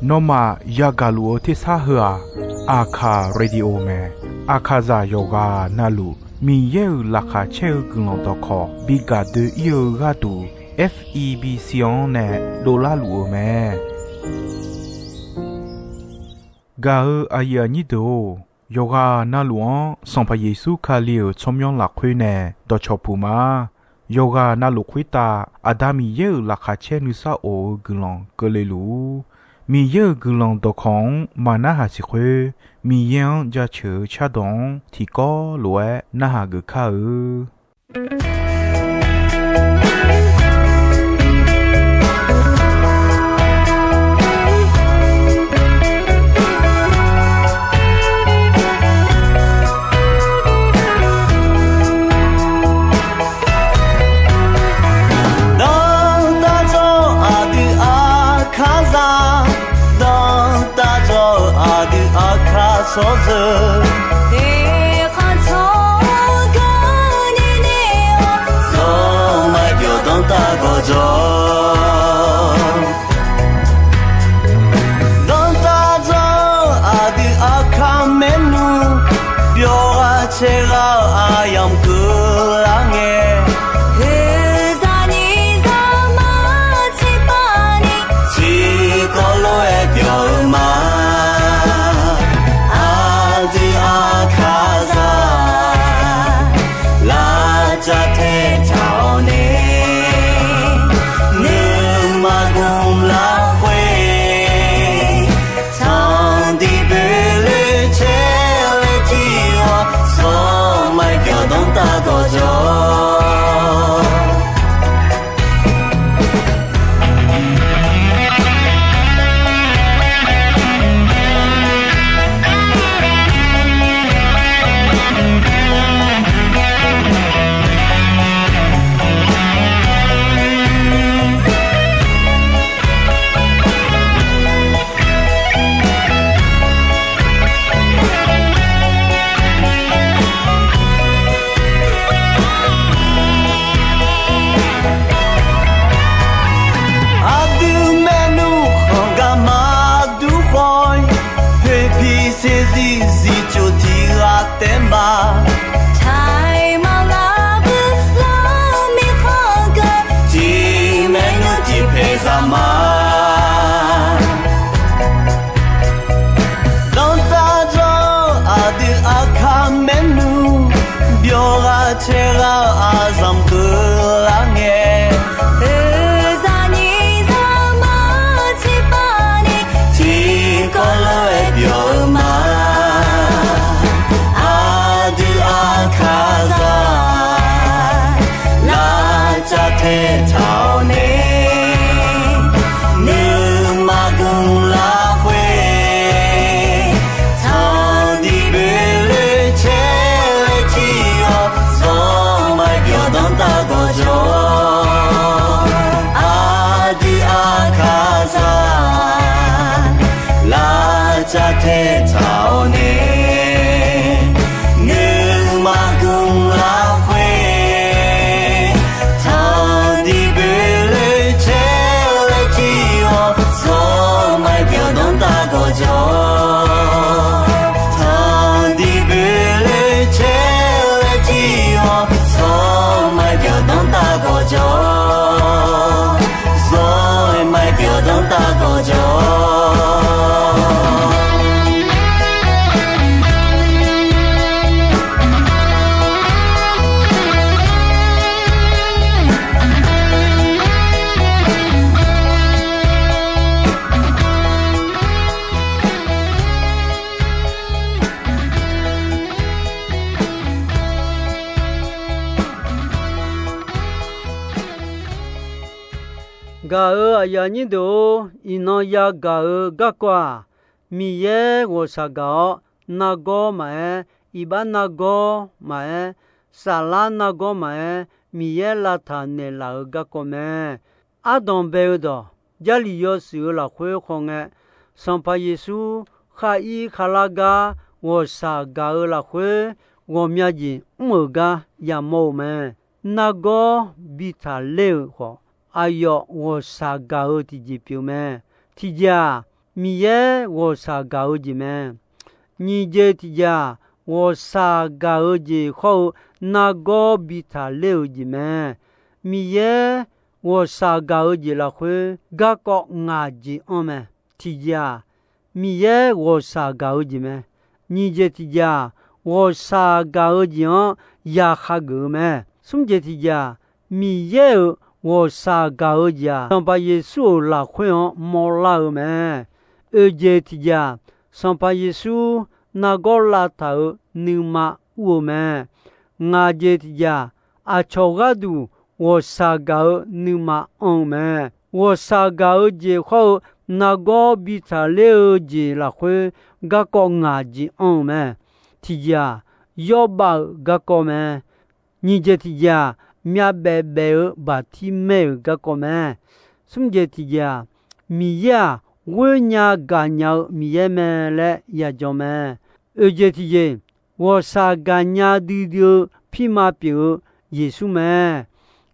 นอมายากาลูที่ซาหัวอาคาเรดิโอเมอาคาซาโยกานาลูมีเยอลักาเชลกุลตอคอบิกาเดเยกาตู FEB ซิออนเนโดลาลูเมกาอายานิโดโยกานาลวงสัมพเยซูคาเลียวชมยองหลักคุยเนดอชอปูมาโยกานาลุคุยตาอาดามีเยอลักาเชนุซาโอกุลองกเลลูมีเยอะกุลองตอของมานาหาสิคุมียังจะเชื่อชาดงที่ก็รวยนาหากข้า说着，你看从个你你我，从来就当大个着，当大着阿的阿卡梅努，表阿切拉阿样个啷个。嘎呀你都一那呀嘎嘎瓜，米耶我啥个那个买，一般那个买，沙拉那个买，米耶拉他那拉嘎个买，阿东贝的，家里有时了会红诶，上怕耶稣哈伊哈拉嘎，我啥嘎了会，我面前么个也冇买，那个比他累活。阿哟我啥搞的几表咩？提家米耶我啥搞的咩？你这提家我啥搞的后那个比他溜的咩？米耶我啥搞的了会个个牙子哦咩？提家米耶我啥搞的咩？你这提家我啥搞的哦呀哈个咩？什这提家米耶我啥搞的呀？上把耶稣拉回哦莫拉咩？这提家上把耶稣那个拉头你嘛我咩？我这提家啊超个度我啥搞你嘛on咩？我啥搞的后那个比他了解拉回个个牙子on咩？提家要把个个咩？你这提家面白白把体没个个咩？什么这提家米呀？我伢干鸟米也没来也叫咩？这提家我啥干鸟丢丢皮马表耶稣咩？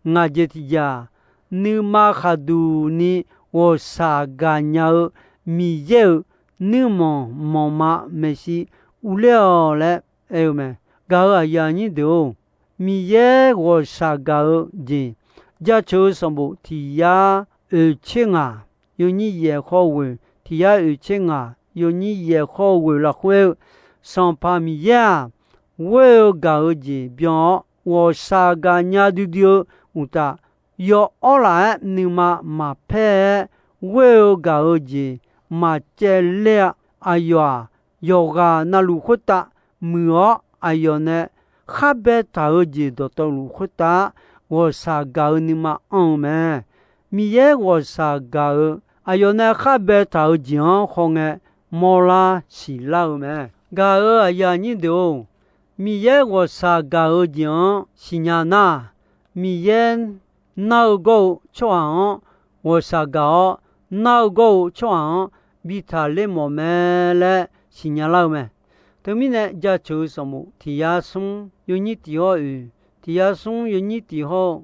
我这提家你妈哈杜你我啥干鸟米也你妈妈没事无聊嘞哎呦咩？搞啊呀你都。米耶我啥搞的？家求什么？提呀2000啊，有你也好问。提呀2000啊，有你也好问了会上把米呀，我有搞的，表我啥个伢丢丢，我打要后来你嘛配，我有搞的，嘛这了，哎呀，要个那路会打，没有，哎呀呢？哈别他儿子到道路回答我啥搞你嘛咩？米耶我啥搞？哎哟那哈别他儿子红诶，莫拉是老咩？搞哎呀你都米耶我啥搞儿子是伢那？米耶闹够闯我啥搞？闹够闯比他嘞莫咩嘞是伢老咩？对面呢，家求什么？提亚松有你提好提亚松有你提好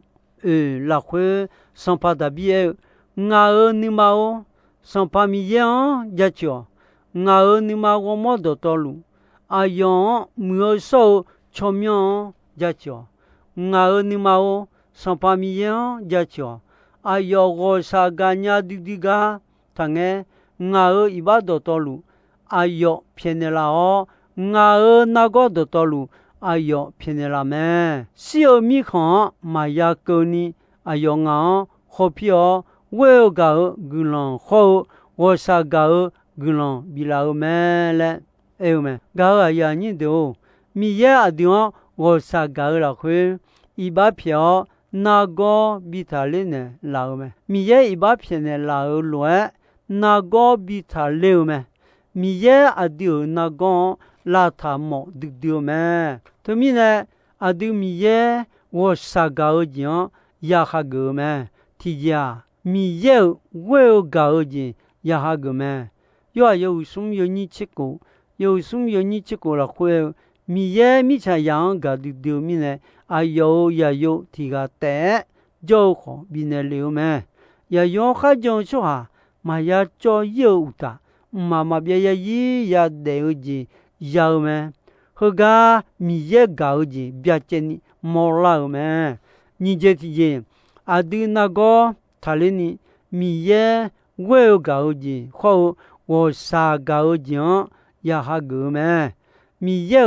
拉回上帕达比尔，我你妈哦，上帕米样家求，我你妈我冇得到路，阿样没有手巧妙家求，我你妈哦，上帕米样家求，阿样我啥干呀滴滴个，他个我一把得到路，阿样骗你啦哦。我那个的道路，哎呦，骗你了没？小米看，嘛呀够你，哎呦我好皮哦，我要搞个人好，我啥搞个人比老没嘞？哎呦没，搞啊呀你都，米也阿丢，我啥搞了会，一把票那个比他嘞呢老没？米也一把骗呢老乱，那个比他溜没？米也阿丢那个。拉他莫丢丢咩？对面呢？阿丢米耶，我啥搞的呀哈个咩？提家米耶我有搞的呀哈个咩？有什么有你吃过？有什么有你吃过了会？米耶米才样搞丢丢米呢？啊有呀有提个带，就好比那流咩？呀有哈讲说哈，嘛呀做有的，妈妈别呀一呀得的。要咩？和个米也搞的，别见你莫老咩？你这提阿对那个他哩你米也我有搞的，好我啥搞的也哈个咩？米也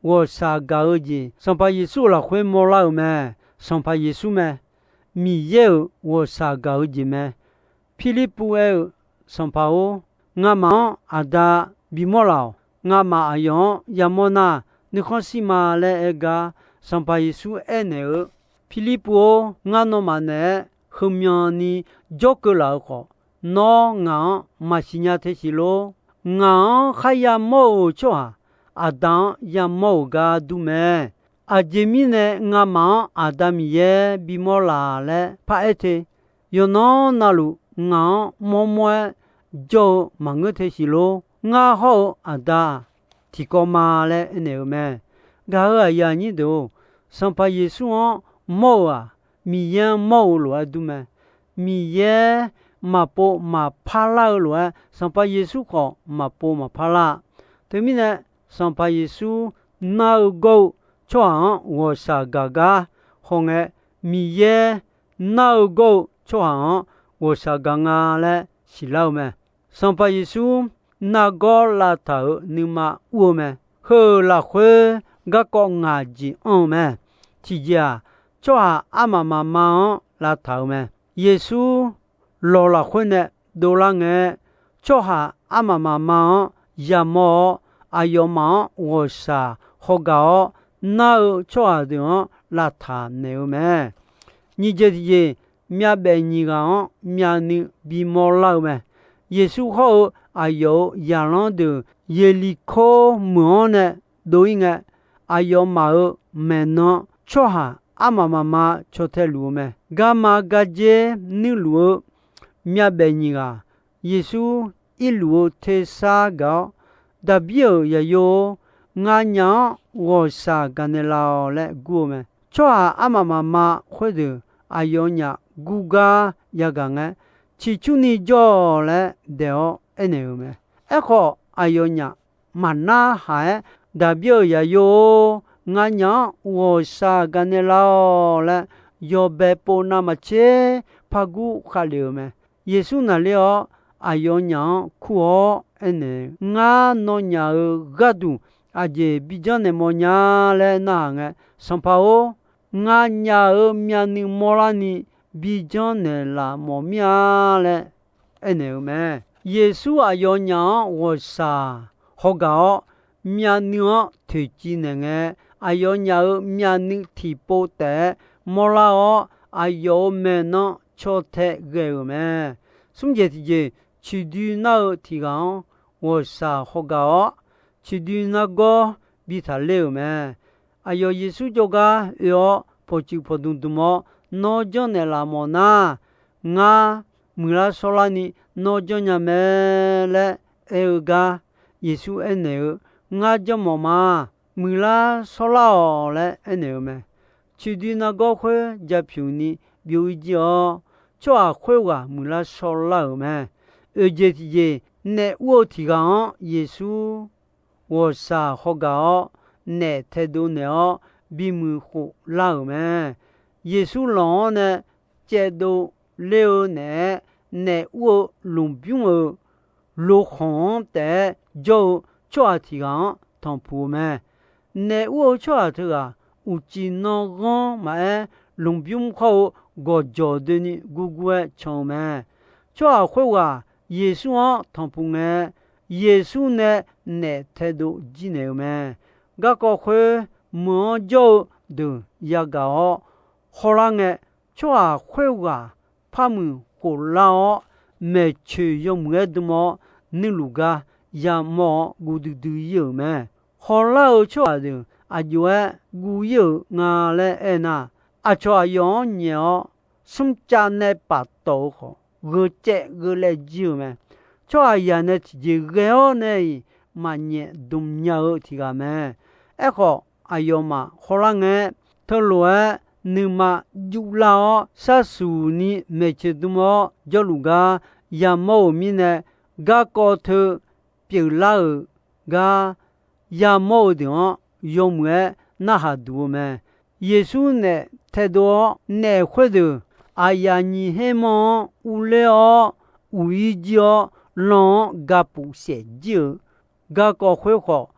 我啥搞的，上把耶稣了会莫老咩？上把耶稣咩？米也我啥搞的咩？霹雳布埃上把我俺妈阿达比莫老。nga ma ayon yamona ni khosima le ega sampa yesu ene Philippo nga no mane khumyani jokla ko no nga masinya the silo nga khaya mo choa adan yamo ga dume ajemine nga ma adam ye bimola le pa ete yono nalu nga momwe jo mangothe silo nga ho ada tikoma le neume ga ya ni do sampa yesu mo a mi yan mo lo adume 米耶马波马帕拉罗上巴耶稣可马波马帕拉，对面呢上巴耶稣那个创我啥嘎嘎，红诶米耶那个创我啥嘎嘎嘞是老咩？上巴耶稣那个拉头你嘛我咩？和拉会个个牙子咩？只呀，做下阿妈妈妈拉头咩？耶稣落了婚呢，都让人做下阿妈妈妈也么阿有忙我啥好搞，那做下的拉他牛咩？你这些面白你讲面你比毛老咩？耶稣好阿有养老的耶利可门呢，都应该阿有毛没呢，做下。阿妈妈妈做太路咩？干嘛个姐你路面白你个？耶稣一路太傻个，代表也有俺娘我啥干的老来过咩？做阿妈妈妈或者阿有伢姑个也讲个，起初你做来的哎那个咩？哎好阿有伢蛮那还代表也有。俺娘我啥干的老了，要被波那么切，怕古卡流咩？耶稣那里哦，阿有娘苦哦，呢，俺诺娘个度，阿姐比较那么娘嘞那个，上怕哦，俺娘面你莫拉你比较那啦莫面嘞，呢咩？耶稣阿有娘我啥好搞，面你哦推荐那个。阿有伢面你提波的，莫拉哦，阿有咩呢？错太个咩？从这些去对那提讲，我啥好搞？去对那个比他溜咩？阿有耶稣就个要破旧破洞洞么？那叫那拉么那？我没拉说了你，那叫伢咩嘞？个耶稣那我叫么嘛？米拉说了嘞，那么，去对那个会加票呢，表一哦，就啊会话米拉说了嘛，而且这那我提讲耶稣，我啥好搞，那态度呢，比米好了嘛，耶稣老呢，这都了呢，那我龙兵哦，落红的就提讲同铺嘛。那我说这个，有几那个嘛，龙兵好我教的呢，姑姑唱嘛，这会话耶稣啊，同不呢？耶稣呢，那态度几牛嘛？那个会莫教的一个，后来呢，这会话他们过老没去用么的么？你如果也莫我都有嘛？后来我说的，阿就古有俺嘞那，阿说养鸟，什家那把刀好，我这我来救嘛，说呀那自己个呢，嘛呢动鸟提个嘛，哎好，阿要嘛，后来呢，他罗你嘛有老啥数呢？没去多么，叫路个也冇米呢，个高头别老个。也冇的用么那还多么？耶稣呢太多那会的，哎呀你还忙无聊无意觉，让个不写就，个会好，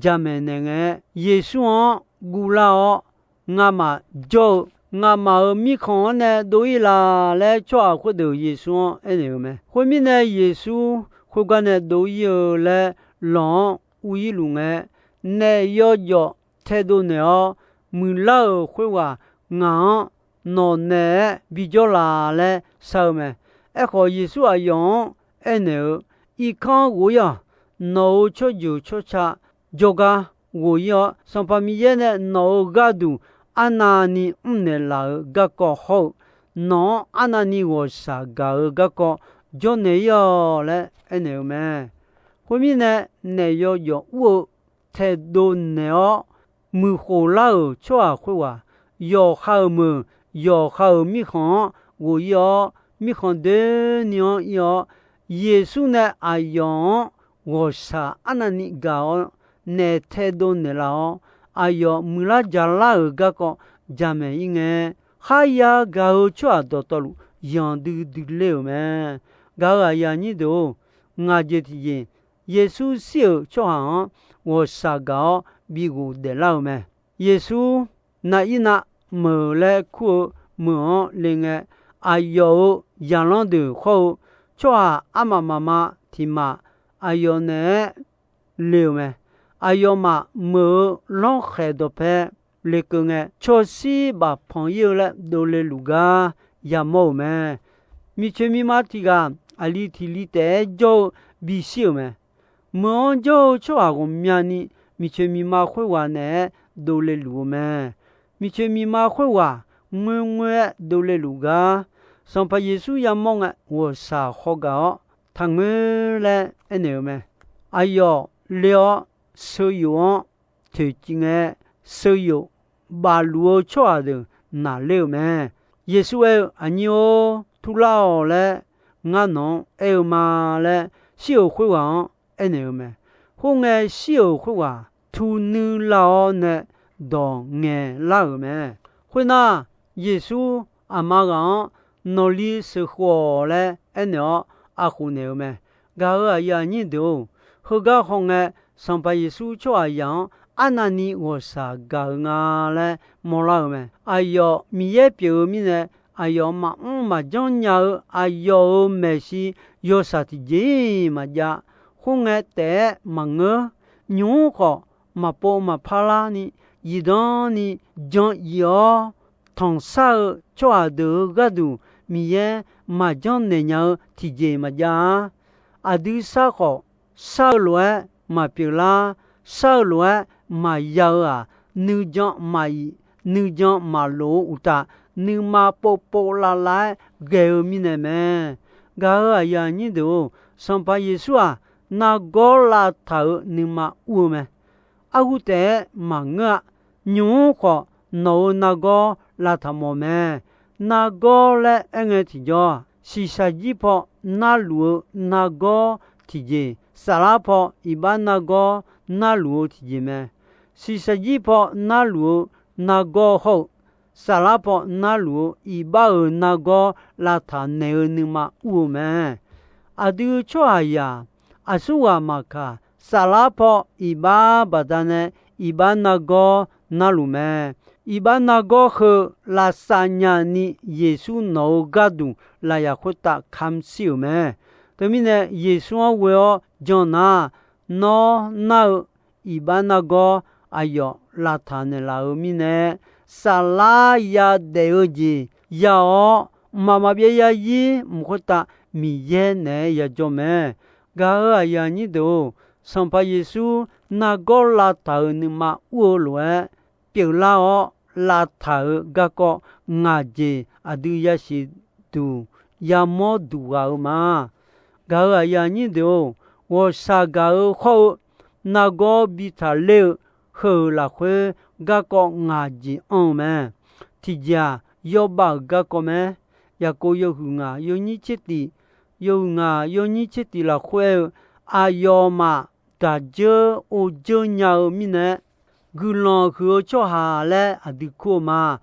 咱们那个耶稣古老，俺嘛就俺嘛米看呢都伊拉来抓会的耶稣，哎那个么？后面呢耶稣会干呢都有来让。无一路哎，那要态度呢？没老会话，俺那呢比较拉嘞少么？哎，可以说啊用哎呢，一看我呀，脑出就出差，这个我呀上半面呢脑个度，安那你呢老个好，那安那你我啥个就那样嘞哎呢么？后面呢，那要用我态度呢，没好了，说会话，要好么，要好米好，我要米康的娘要耶稣呢阿用我啥阿那尼搞呢太多呢了阿要木拉加拉个个加美应哎哈呀搞错多多路样的的了咩搞啊呀你都我这天耶稣小就好我啥搞比我的了咩耶稣那一那没来哭没另外阿有养老的后就阿妈妈妈听嘛阿有呢了咩阿有嘛没老海多拍那个呢确实把朋友了都来路个也冇咩米全米马提个阿里提里的就比少咩没就就阿个面呢米全米马会话呢都来路咩米全米马会话我都来路个上把耶稣也梦啊我啥好个他们来安尼咩哎哟了所有最近的所有把路错的哪了咩耶稣哎你哦突老嘞我侬哎嘛嘞小会话安尼咩后个小会话突你老呢当眼老咩会那耶稣阿妈讲努力是活嘞安尼阿胡牛咩噶个呀你都和个红个上把耶稣就阿样阿那尼我啥个啊嘞莫老咩哎哟米也表面呢哎哟嘛嘛将鸟哎哟没事有啥子嘢嘛呀红个得忙个牛个嘛波嘛帕拉尼一当尼将要同啥就阿得个都米也嘛将那鸟体节嘛呀阿对啥个啥罗嘛表啦啥罗嘛要啊你将嘛你将嘛罗乌达你嘛波波啦啦给米呢咩噶啊呀你都上把耶稣啊那个啦头你嘛乌咩阿乌得嘛个牛个no那个啦头么咩那个嘞安个提着是啥子破那路那个提着萨拉破一般那个那路提着咩是啥子破那路那个好萨拉破那路一般那个拉他那个你嘛乌咩阿丢错呀阿苏瓦马卡萨拉破一般把他呢一般那个那路咩一般那个和拉萨亚尼耶稣脑嘎度拉呀会打看笑咩？对面呢耶稣为我讲那那一般那个哎哟拉他呢拉后面呢萨拉呀得有gì呀哦妈妈别呀伊唔会打米耶呢呀做咩？噶啊呀你都上把耶稣那个拉他呢嘛我来。表拉哦拉头个个牙子啊都也是都也么都啊嘛个个呀你都我啥个好那个比他了好啦会个个牙子咩提家要把个个咩也个有牙有你这地有牙有你这地啦会啊要嘛大家我就鸟咪呢古浪和做下来啊，的苦嘛，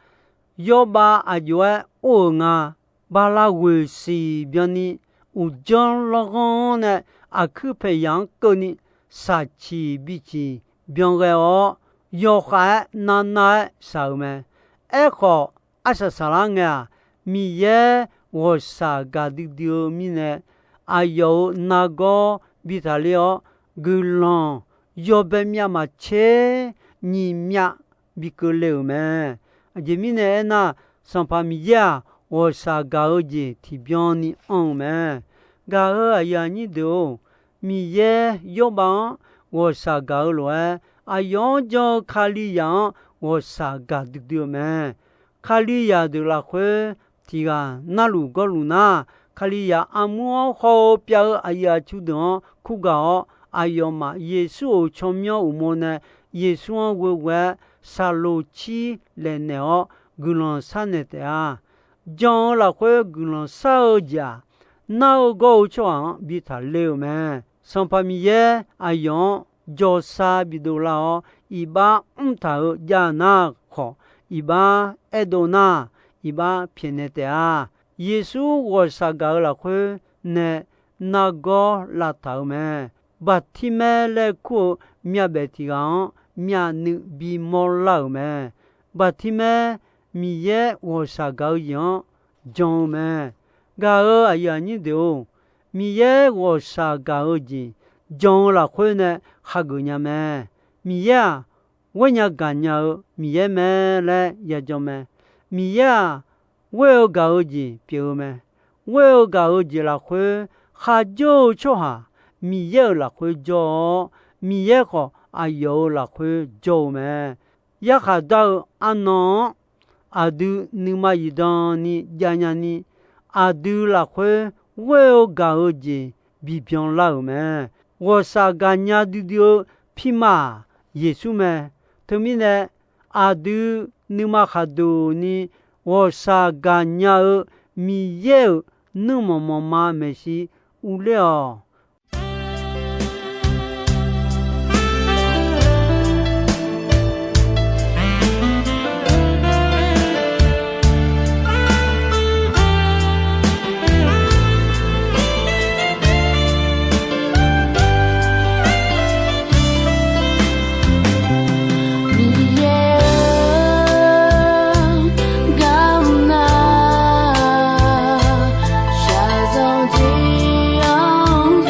要把啊就爱恶啊，把那为是边呢，有将那个呢啊去培养个呢，杀气比起边个哦，要害奶少咩？哎好，啊是啥人啊？米耶我啥个的丢米呢？啊有那个比他了古浪要被面嘛切。你面比个了咩？这面呢那上把米呀，我啥搞的提边你咩？搞呀你都米耶要帮我啥搞了？啊用着卡里样我啥搞的丢咩？卡里呀的那会提个那路个路那卡里呀阿姆好表哎呀就等苦搞哎哟嘛耶稣从苗无么呢？耶稣为沙路七来呢哦，古兰山的啊， John là khơi gương sao già nào go cho bị thả leo mẹ xong pa mi ye ayon jo sa bị đồ lao iba thở già na khó iba edona iba pienetea Giêsu gọi sa gạo là khơi nè na go là thở mẹ bà thi mẹ lệ của mẹ bé thì gắng mẹ nữ bị mò lao mẹ bà thi mẹ mi ye gọi sa gạo yon John mẹ gạo ai như điều mi ye gọi sa gạo gì John là khơi nè hà gạo nhà mẹ mi ye quay nhà gà nhà mi ye mẹ lệ ya cho mẹ mi ye quay gạo gì biểu mẹ quay gạo gì là khơi hà châu cho hà mi ye là khơi châu mi ye có ai yo là khơi châu mẹ ya hà đâu anh nó adu nima yidani janyani adu la khwe weo gao ji bi bion lao me wo sa ganya du dio phima yesu me thumine adu nima khadu ni wo sa ganya mi ye numo mama me si uleo Hãy subscribe cho kênh Ghiền Mì Gõ để không bỏ lỡ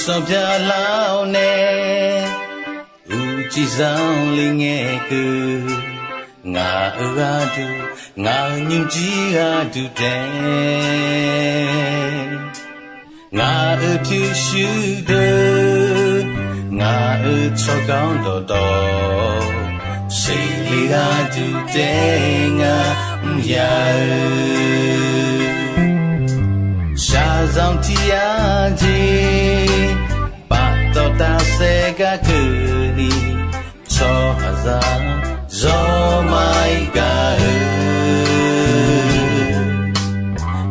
sọ bia lao nè u chỉ sang linh nghe cứ ngà ra du ngà nhưng chỉ ra du đen ngà thiêu sư đơ ngà cho cao đồ đồ xây li ra du đen ngà ya sa dòng tia gì ba tao ta sẽ cả cứ đi cho ra gió mai cả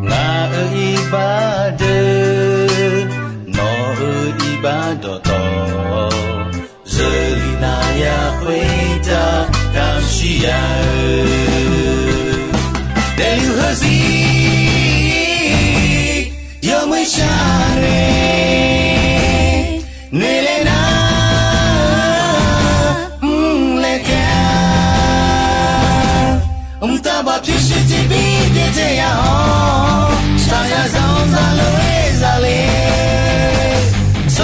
ngà ba đơ nó ba đô to giờ li na ya quê ta cam chia để yêu hỡi gì yo mới xa re nơi lên na lên ca ta bảo phía trước chỉ biết để thế ya ho sao ya dòng ra lối so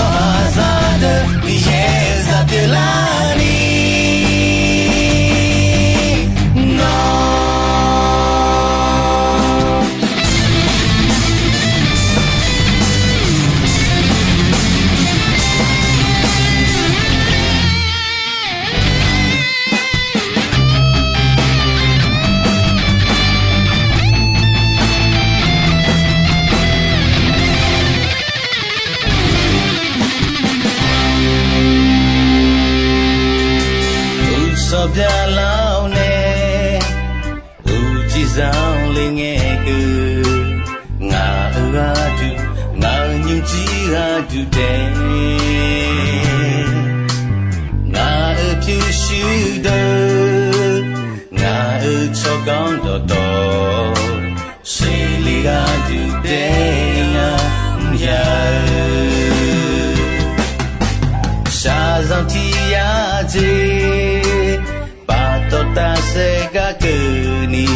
ra de đi ra de la đi so bia lao nè u chỉ sao lên nghe cứ ngà ra du ngà nhưng chỉ ra du đen ngà thiêu sư đơ ngà cho con đồ đồ xây li ra du đen ya sa dòng tia gì ta sẽ cả cứ ni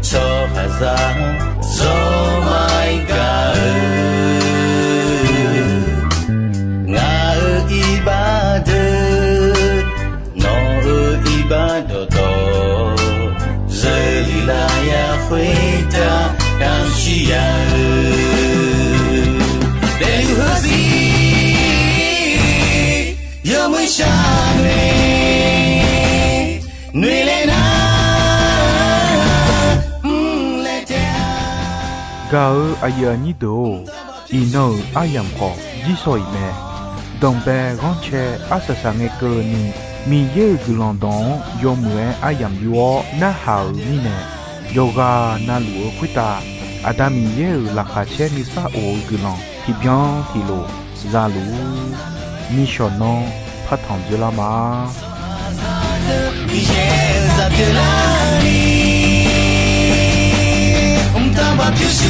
cho ra gió mai cả ngà ba đơ nó ba đô to giờ li la ya khuê ta cam chia để yêu hỡi gì yo mới xa nơi lên gao aya ni do ino ayam ko jisoi me dombe gonche asasa nge ko ni mi ye gulondon yomwe ayam yo na hao ni ne yoga na lu kwita adami ye la kha che ni sa o gulon ti bien ti lo za lu mi shono phathong jula ma ra de la ta va più si